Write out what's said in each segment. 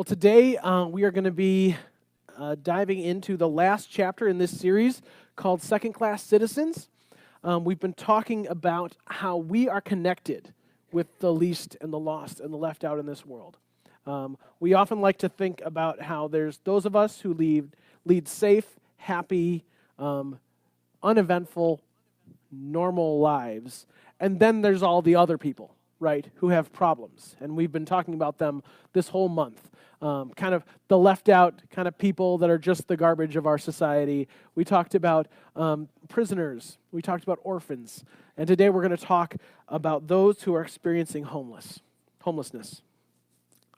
Well, today we are going to be diving into the last chapter in this series called Second Class Citizens. We've been talking about how we are connected with the least and the lost and the left out in this world. We often like to think about how there's those of us who lead safe, happy, uneventful, normal lives, and then there's all the other people, right, who have problems. And we've been talking about them this whole month. Kind of the left out kind of people that are just the garbage of our society. We talked about prisoners. We talked about orphans. And today we're going to talk about those who are experiencing homelessness.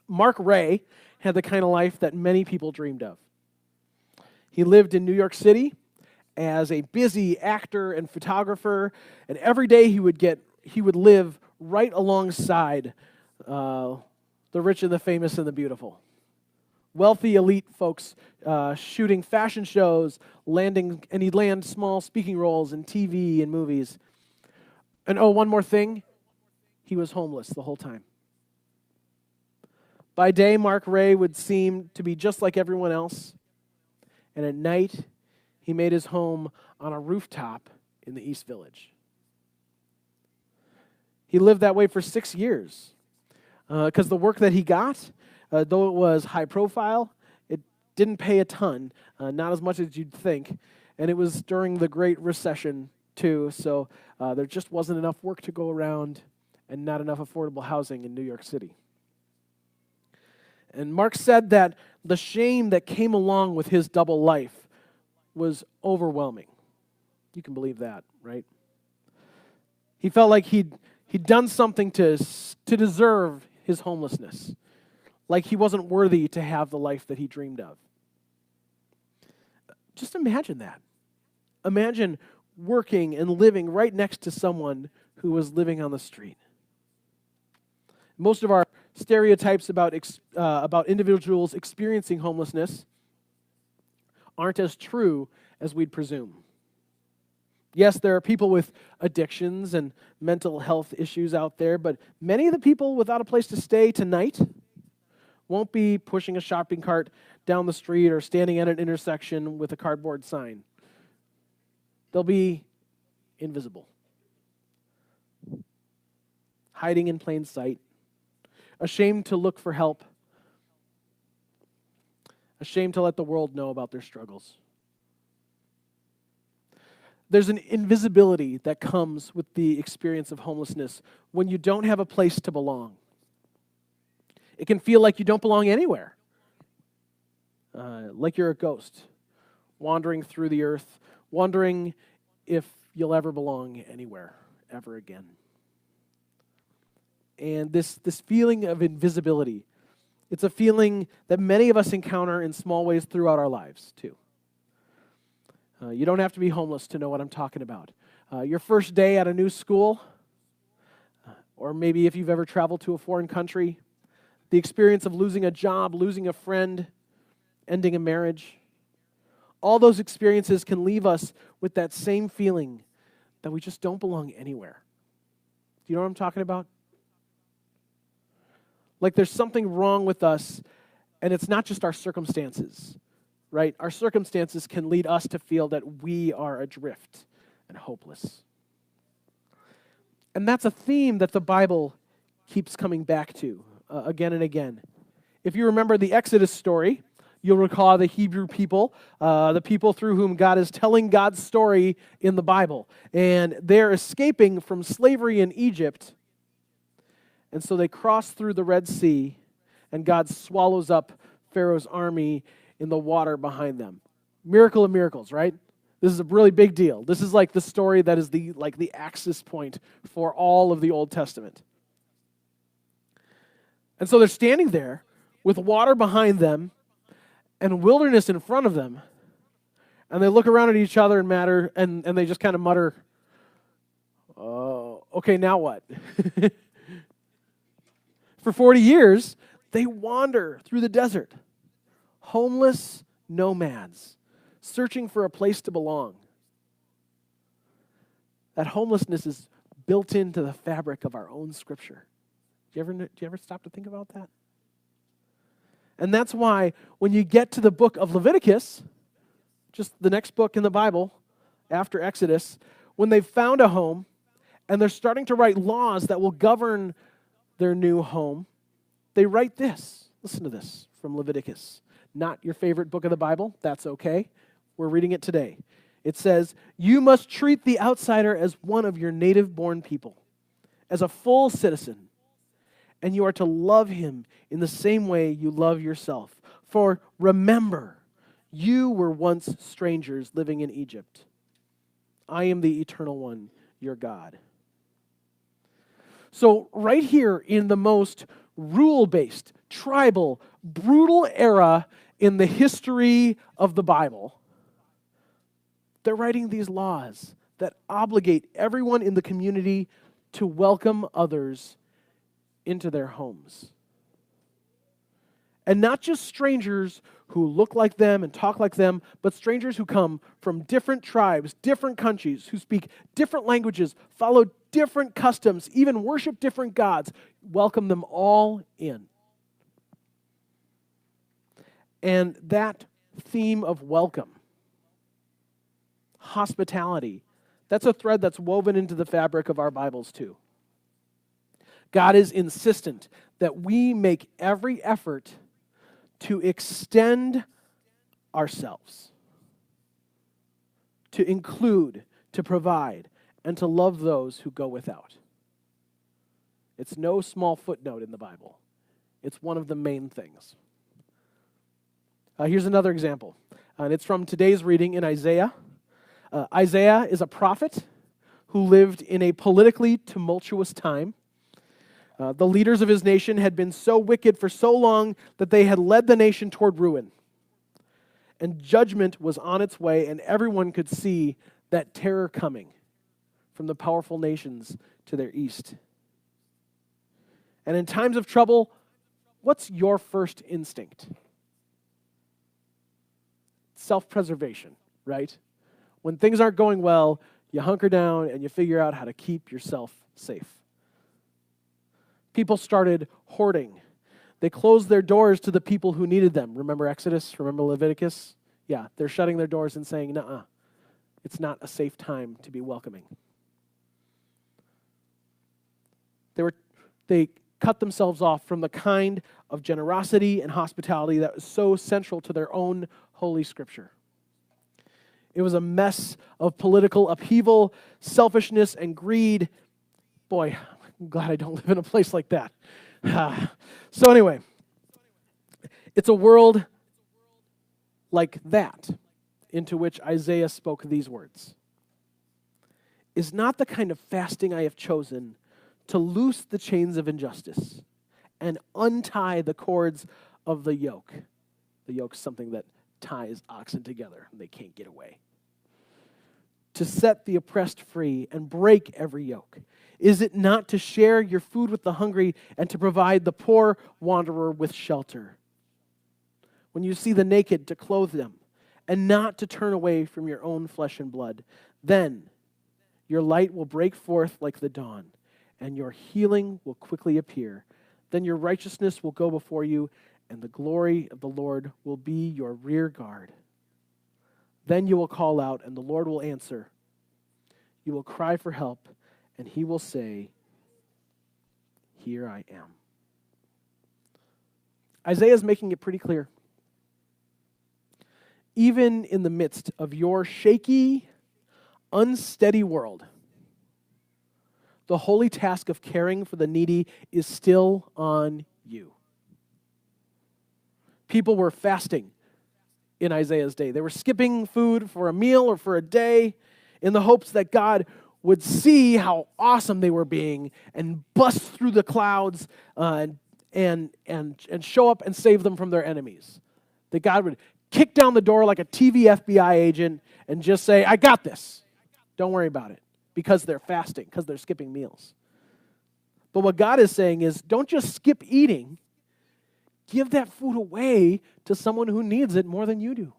Mark Ray had the kind of life that many people dreamed of. He lived in New York City as a busy actor and photographer, and every day he would live right alongside the rich and the famous and the beautiful. Wealthy elite folks shooting fashion shows, and he'd land small speaking roles in TV and movies. And one more thing, he was homeless the whole time. By day, Mark Ray would seem to be just like everyone else, and at night, he made his home on a rooftop in the East Village. He lived that way for 6 years because the work that he got, though it was high profile, it didn't pay a ton, not as much as you'd think. And it was during the Great Recession, too, so there just wasn't enough work to go around and not enough affordable housing in New York City. And Mark said that the shame that came along with his double life was overwhelming. You can believe that, right? He felt like he'd done something to deserve his homelessness, like he wasn't worthy to have the life that he dreamed of. Just imagine that. Imagine working and living right next to someone who was living on the street. Most of our stereotypes about individuals experiencing homelessness aren't as true as we'd presume. Yes, there are people with addictions and mental health issues out there, but many of the people without a place to stay tonight won't be pushing a shopping cart down the street or standing at an intersection with a cardboard sign. They'll be invisible, hiding in plain sight, ashamed to look for help, ashamed to let the world know about their struggles. There's an invisibility that comes with the experience of homelessness when you don't have a place to belong. It can feel like you don't belong anywhere, like you're a ghost, wandering through the earth, wondering if you'll ever belong anywhere, ever again. And this feeling of invisibility, it's a feeling that many of us encounter in small ways throughout our lives, too. You don't have to be homeless to know what I'm talking about. Your first day at a new school, or maybe if you've ever traveled to a foreign country, the experience of losing a job, losing a friend, ending a marriage. All those experiences can leave us with that same feeling that we just don't belong anywhere. Do you know what I'm talking about? Like there's something wrong with us, and it's not just our circumstances, right? Our circumstances can lead us to feel that we are adrift and hopeless. And that's a theme that the Bible keeps coming back to again and again. If you remember the Exodus story, you'll recall the Hebrew people, the people through whom God is telling God's story in the Bible. And they're escaping from slavery in Egypt. And so they cross through the Red Sea, and God swallows up Pharaoh's army in the water behind them. Miracle of miracles, right? This is a really big deal. This is like the story that is the axis point for all of the Old Testament. And so they're standing there with water behind them and wilderness in front of them. And they look around at each other and they just kind of mutter, "Oh, okay, now what?" For 40 years, they wander through the desert, homeless nomads, searching for a place to belong. That homelessness is built into the fabric of our own Scripture. Do you ever stop to think about that? And that's why when you get to the book of Leviticus, just the next book in the Bible after Exodus, when they've found a home and they're starting to write laws that will govern their new home, they write this. Listen to this from Leviticus. Not your favorite book of the Bible. That's okay. We're reading it today. It says, "You must treat the outsider as one of your native-born people, as a full citizen, and you are to love him in the same way you love yourself. For remember, you were once strangers living in Egypt. I am the Eternal One, your God." So right here in the most rule-based, tribal, brutal era in the history of the Bible, they're writing these laws that obligate everyone in the community to welcome others into their homes. And not just strangers who look like them and talk like them, but strangers who come from different tribes, different countries, who speak different languages, follow different customs, even worship different gods. Welcome them all in. And that theme of welcome, hospitality, that's a thread that's woven into the fabric of our Bibles too. God is insistent that we make every effort to extend ourselves, to include, to provide, and to love those who go without. It's no small footnote in the Bible. It's one of the main things. Here's another example, and it's from today's reading in Isaiah. Isaiah is a prophet who lived in a politically tumultuous time. The leaders of his nation had been so wicked for so long that they had led the nation toward ruin. And judgment was on its way, and everyone could see that terror coming from the powerful nations to their east. And in times of trouble, what's your first instinct? Self-preservation, right? When things aren't going well, you hunker down and you figure out how to keep yourself safe. People started hoarding. They closed their doors to the people who needed them. Remember Exodus? Remember Leviticus? Yeah, they're shutting their doors and saying, "Nuh-uh, it's not a safe time to be welcoming." They cut themselves off from the kind of generosity and hospitality that was so central to their own Holy Scripture. It was a mess of political upheaval, selfishness, and greed. Boy, I'm glad I don't live in a place like that. So anyway, it's a world like that into which Isaiah spoke these words. "Is not the kind of fasting I have chosen to loose the chains of injustice and untie the cords of the yoke." The yoke is something that ties oxen together and they can't get away. "To set the oppressed free and break every yoke. Is it not to share your food with the hungry and to provide the poor wanderer with shelter? When you see the naked, to clothe them, and not to turn away from your own flesh and blood. Then your light will break forth like the dawn, and your healing will quickly appear. Then your righteousness will go before you, and the glory of the Lord will be your rear guard. Then you will call out, and the Lord will answer. You will cry for help, and he will say, 'Here I am.'" Isaiah is making it pretty clear. Even in the midst of your shaky, unsteady world, the holy task of caring for the needy is still on you. People were fasting in Isaiah's day. They were skipping food for a meal or for a day in the hopes that God would see how awesome they were being and bust through the clouds and show up and save them from their enemies. That God would kick down the door like a TV FBI agent and just say, "I got this. Don't worry about it," because they're fasting, because they're skipping meals. But what God is saying is, don't just skip eating. Give that food away to someone who needs it more than you do.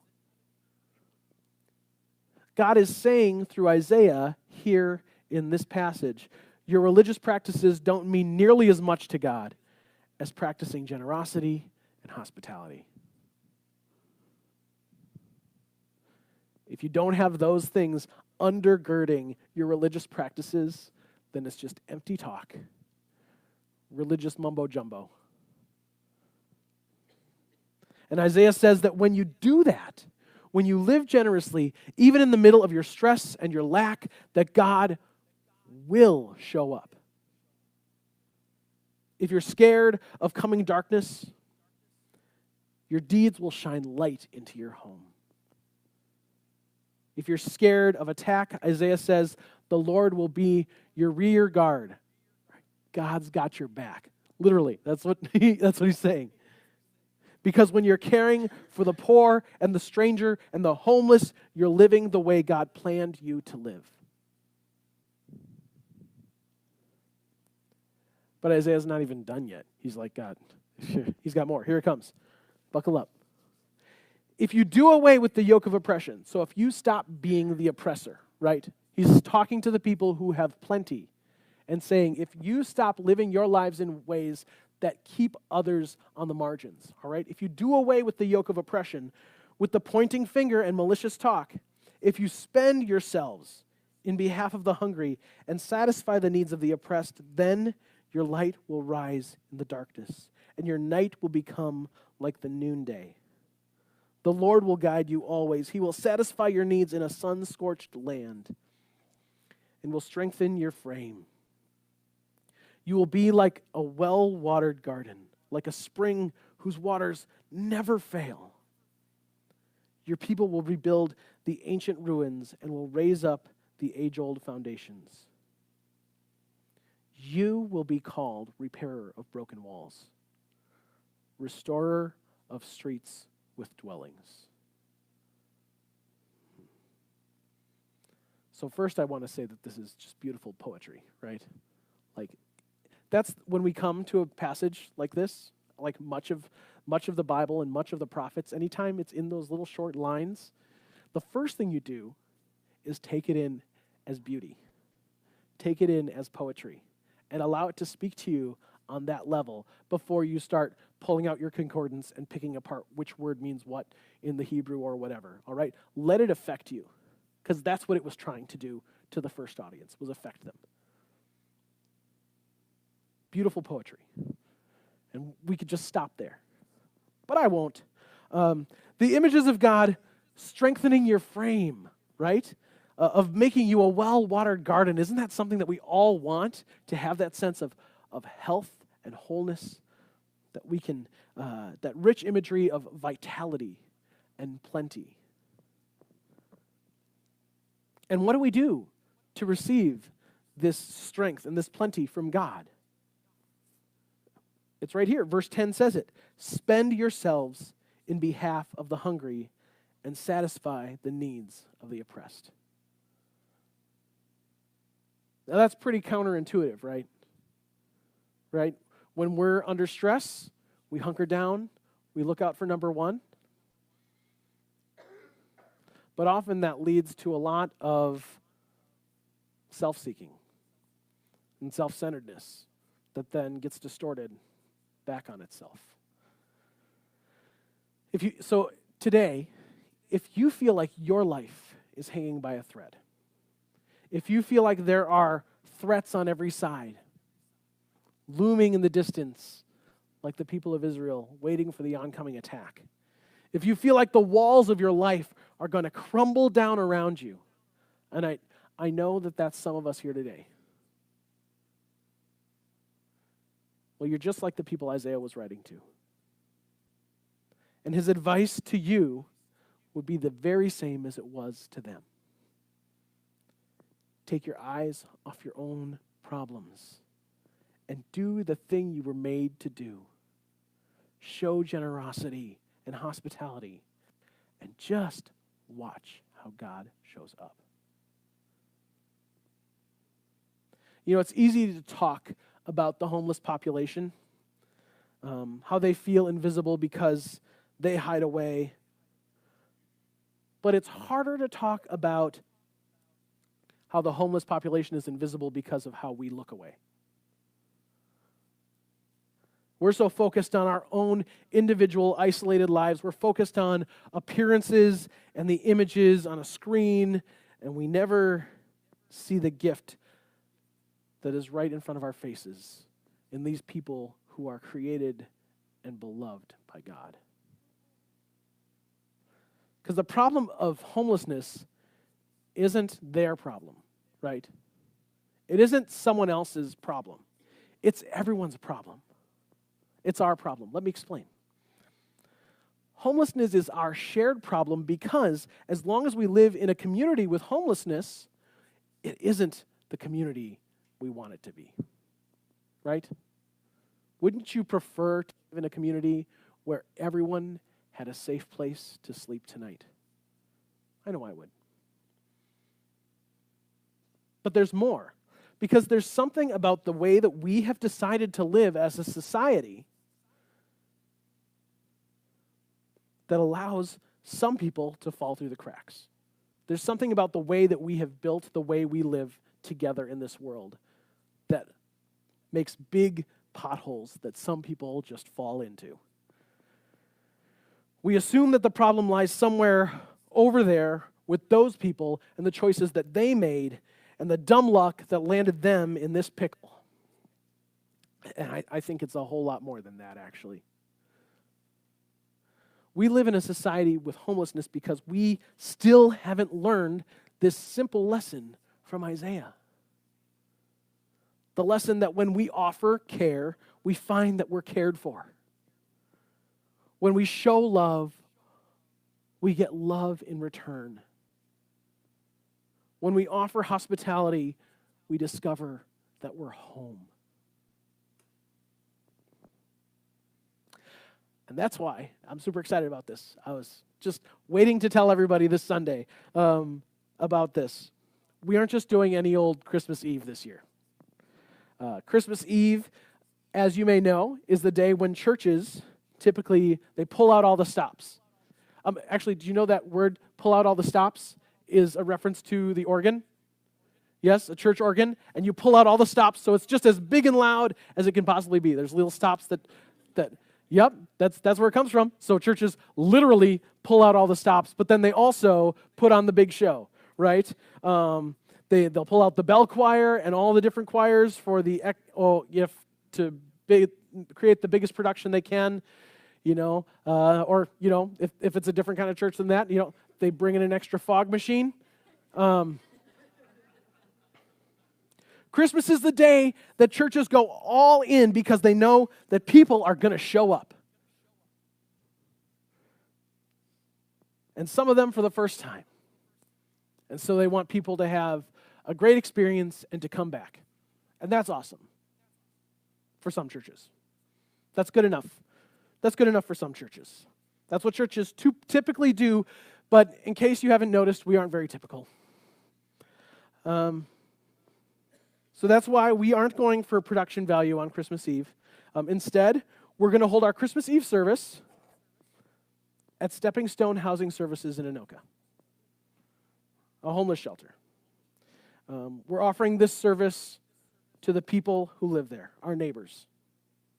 God is saying through Isaiah here in this passage, your religious practices don't mean nearly as much to God as practicing generosity and hospitality. If you don't have those things undergirding your religious practices, then it's just empty talk, religious mumbo jumbo. And Isaiah says that when you do that, when you live generously, even in the middle of your stress and your lack, that God will show up. If you're scared of coming darkness, your deeds will shine light into your home. If you're scared of attack, Isaiah says, the Lord will be your rear guard. God's got your back. Literally, that's what he's saying. Because when you're caring for the poor and the stranger and the homeless, you're living the way God planned you to live. But Isaiah's not even done yet. He's like, God, he's got more. Here it comes. Buckle up. If you do away with the yoke of oppression, so if you stop being the oppressor, right? He's talking to the people who have plenty and saying, if you stop living your lives in ways that keep others on the margins, all right? If you do away with the yoke of oppression, with the pointing finger and malicious talk, if you spend yourselves in behalf of the hungry and satisfy the needs of the oppressed, then your light will rise in the darkness, and your night will become like the noonday. The Lord will guide you always. He will satisfy your needs in a sun-scorched land and will strengthen your frame. You will be like a well-watered garden, like a spring whose waters never fail. Your people will rebuild the ancient ruins and will raise up the age-old foundations. You will be called repairer of broken walls, restorer of streets with dwellings. So first I want to say that this is just beautiful poetry, right? Like, that's when we come to a passage like this, like much of the Bible and much of the prophets, anytime it's in those little short lines, the first thing you do is take it in as beauty. Take it in as poetry and allow it to speak to you on that level before you start pulling out your concordance and picking apart which word means what in the Hebrew or whatever, all right? Let it affect you, because that's what it was trying to do to the first audience, was affect them. Beautiful poetry. And we could just stop there. But I won't. The images of God strengthening your frame, right? Of making you a well-watered garden. Isn't that something that we all want? To have that sense of health and wholeness, that we can, that rich imagery of vitality and plenty. And what do we do to receive this strength and this plenty from God? It's right here. Verse 10 says it. Spend yourselves in behalf of the hungry and satisfy the needs of the oppressed. Now that's pretty counterintuitive, right? Right? When we're under stress, we hunker down, we look out for number one. But often that leads to a lot of self-seeking and self-centeredness that then gets distorted back on itself. So today, if you feel like your life is hanging by a thread, if you feel like there are threats on every side, looming in the distance, like the people of Israel waiting for the oncoming attack, if you feel like the walls of your life are going to crumble down around you, and I know that that's some of us here today. Well, you're just like the people Isaiah was writing to. And his advice to you would be the very same as it was to them. Take your eyes off your own problems and do the thing you were made to do. Show generosity and hospitality and just watch how God shows up. You know, it's easy to talk about the homeless population, how they feel invisible because they hide away. But it's harder to talk about how the homeless population is invisible because of how we look away. We're so focused on our own individual, isolated lives. We're focused on appearances and the images on a screen, and we never see the gift that is right in front of our faces in these people who are created and beloved by God. Because the problem of homelessness isn't their problem, right? It isn't someone else's problem. It's everyone's problem. It's our problem. Let me explain. Homelessness is our shared problem because as long as we live in a community with homelessness, it isn't the community we want it to be, right? Wouldn't you prefer to live in a community where everyone had a safe place to sleep tonight? I know I would. But there's more, because there's something about the way that we have decided to live as a society that allows some people to fall through the cracks. There's something about the way that we have built the way we live together in this world that makes big potholes that some people just fall into. We assume that the problem lies somewhere over there with those people and the choices that they made and the dumb luck that landed them in this pickle. And I think it's a whole lot more than that, actually. We live in a society with homelessness because we still haven't learned this simple lesson from Isaiah. The lesson that when we offer care, we find that we're cared for. When we show love, we get love in return. When we offer hospitality, we discover that we're home. And that's why I'm super excited about this. I was just waiting to tell everybody this Sunday about this. We aren't just doing any old Christmas Eve this year. Christmas Eve, as you may know, is the day when churches typically, they pull out all the stops. Actually, do you know that word, pull out all the stops, is a reference to the organ? Yes, a church organ. And you pull out all the stops, so it's just as big and loud as it can possibly be. There's little stops that yep, that's where it comes from. So churches literally pull out all the stops, but then they also put on the big show, right? They'll pull out the bell choir and all the different choirs for to create the biggest production they can, or if it's a different kind of church than that, they bring in an extra fog machine. Christmas is the day that churches go all in because they know that people are going to show up. And some of them for the first time. And so they want people to have a great experience and to come back. And that's awesome for some churches. That's good enough. That's good enough for some churches. That's what churches typically do, but in case you haven't noticed, we aren't very typical. So that's why we aren't going for production value on Christmas Eve. Instead, we're going to hold our Christmas Eve service at Stepping Stone Housing Services in Anoka, a homeless shelter. We're offering this service to the people who live there, our neighbors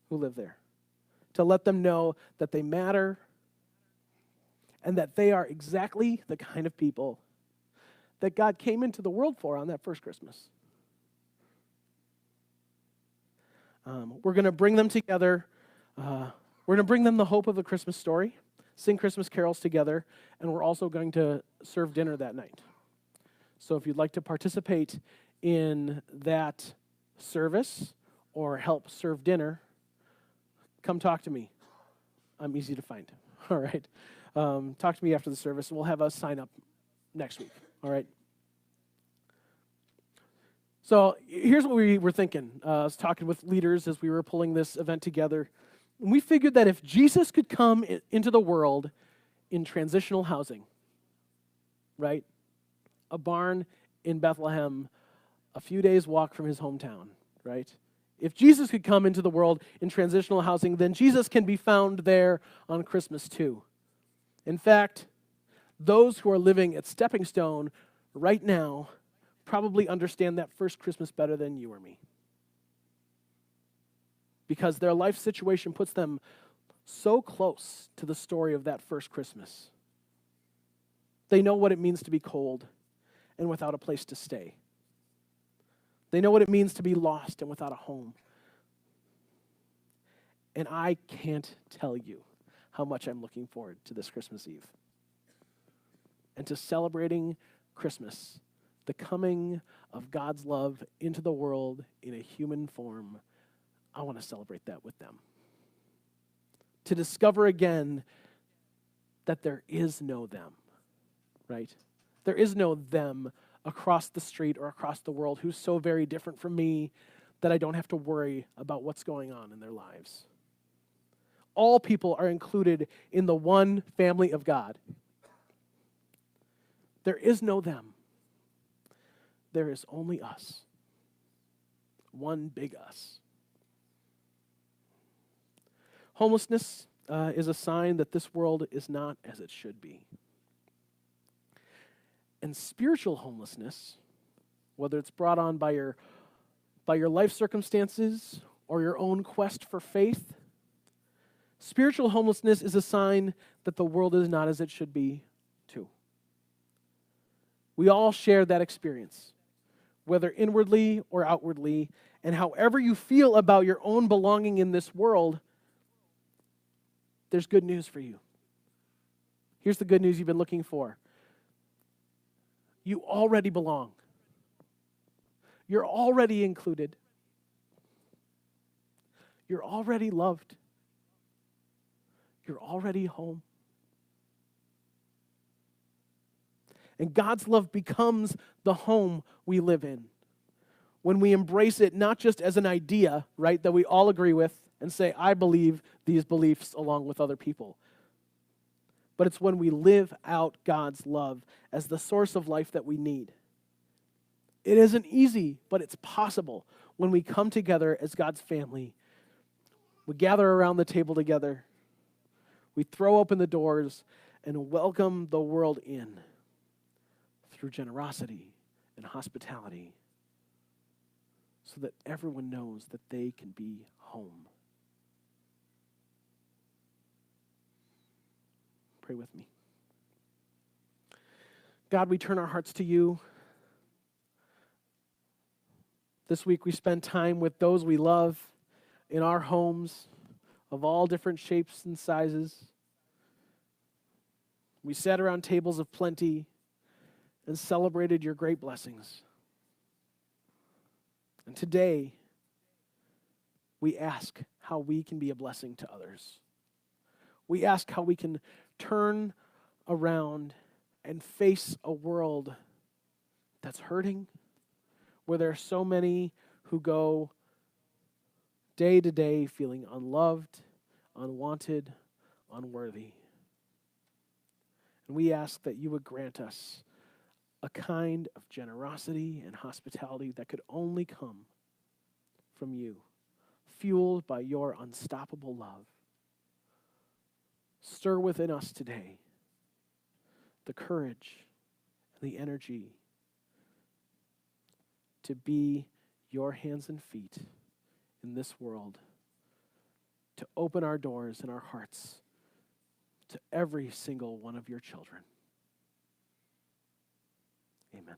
who live there, to let them know that they matter and that they are exactly the kind of people that God came into the world for on that first Christmas. We're going to bring them together. We're going to bring them the hope of the Christmas story, sing Christmas carols together, and we're also going to serve dinner that night. So if you'd like to participate in that service or help serve dinner, come talk to me. I'm easy to find. All right. Talk to me after the service, and we'll have us sign up next week. All right. So here's what we were thinking. I was talking with leaders as we were pulling this event together. And we figured that if Jesus could come into the world in transitional housing, right? A barn in Bethlehem, a few days' walk from his hometown, right? If Jesus could come into the world in transitional housing, then Jesus can be found there on Christmas too. In fact, those who are living at Stepping Stone right now probably understand that first Christmas better than you or me. because their life situation puts them so close to the story of that first Christmas. They know what it means to be cold and without a place to stay. They know what it means to be lost and without a home. And I can't tell you how much I'm looking forward to this Christmas Eve and to celebrating Christmas, the coming of God's love into the world in a human form. I want to celebrate that with them. To discover again that there is no them, right? There is no them across the street or across the world who's so very different from me that I don't have to worry about what's going on in their lives. All people are included in the one family of God. There is no them. There is only us. One big us. Homelessness is a sign that this world is not as it should be. And spiritual homelessness, whether it's brought on by your life circumstances or your own quest for faith, spiritual homelessness is a sign that the world is not as it should be, too. We all share that experience, whether inwardly or outwardly, and however you feel about your own belonging in this world, there's good news for you. Here's the good news you've been looking for. You already belong. You're already included. You're already loved. You're already home. And God's love becomes the home we live in when we embrace it not just as an idea, right, that we all agree with and say, I believe these beliefs along with other people. But it's when we live out God's love as the source of life that we need. It isn't easy, but it's possible when we come together as God's family. We gather around the table together. We throw open the doors and welcome the world in through generosity and hospitality so that everyone knows that they can be home. Pray with me. God, we turn our hearts to you. This week we spend time with those we love in our homes of all different shapes and sizes. We sat around tables of plenty and celebrated your great blessings. And today, we ask how we can be a blessing to others. We ask how we can turn around and face a world that's hurting, where there are so many who go day to day feeling unloved, unwanted, unworthy. And we ask that you would grant us a kind of generosity and hospitality that could only come from you, fueled by your unstoppable love. Stir within us today the courage and the energy to be your hands and feet in this world, to open our doors and our hearts to every single one of your children. Amen.